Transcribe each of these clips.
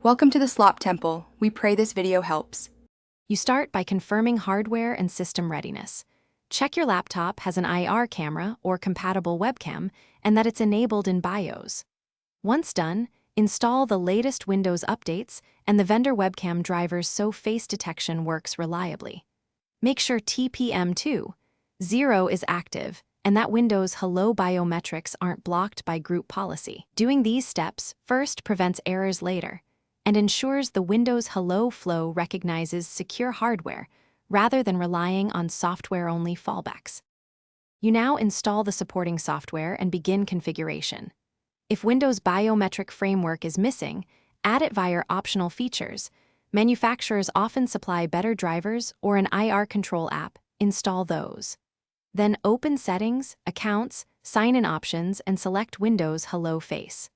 Welcome to the Slop Temple. We pray this video helps. You start by confirming hardware and system readiness. Check your laptop has an IR camera or compatible webcam and that it's enabled in BIOS. Once done, install the latest Windows updates and the vendor webcam drivers so face detection works reliably. Make sure TPM2.0 is active and that Windows Hello biometrics aren't blocked by group policy. Doing these steps first prevents errors later and ensures the Windows Hello flow recognizes secure hardware rather than relying on software-only fallbacks. You now install the supporting software and begin configuration. If Windows Biometric Framework is missing, add it via optional features. Manufacturers often supply better drivers or an IR control app. Install those. Then open Settings, Accounts, Sign-in options, and select Windows Hello Face.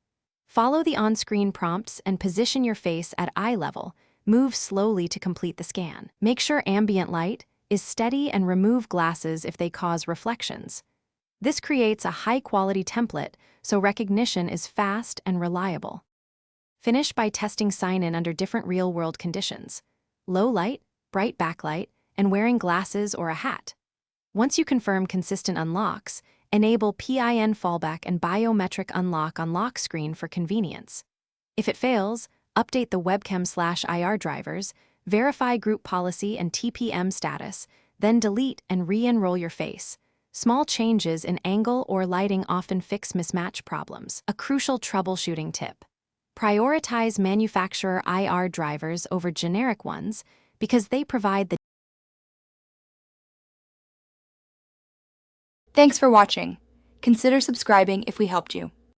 Follow the on-screen prompts and position your face at eye level. Move slowly to complete the scan. Make sure ambient light is steady and remove glasses if they cause reflections. This creates a high-quality template so recognition is fast and reliable. Finish by testing sign-in under different real-world conditions: low light, bright backlight, and wearing glasses or a hat. Once you confirm consistent unlocks, enable PIN fallback and biometric unlock on lock screen for convenience. If it fails, update the webcam/IR drivers, verify group policy and TPM status, then delete and re-enroll your face. Small changes in angle or lighting often fix mismatch problems. A crucial troubleshooting tip: prioritize manufacturer IR drivers over generic ones because they provide the Thanks for watching. Consider subscribing if we helped you.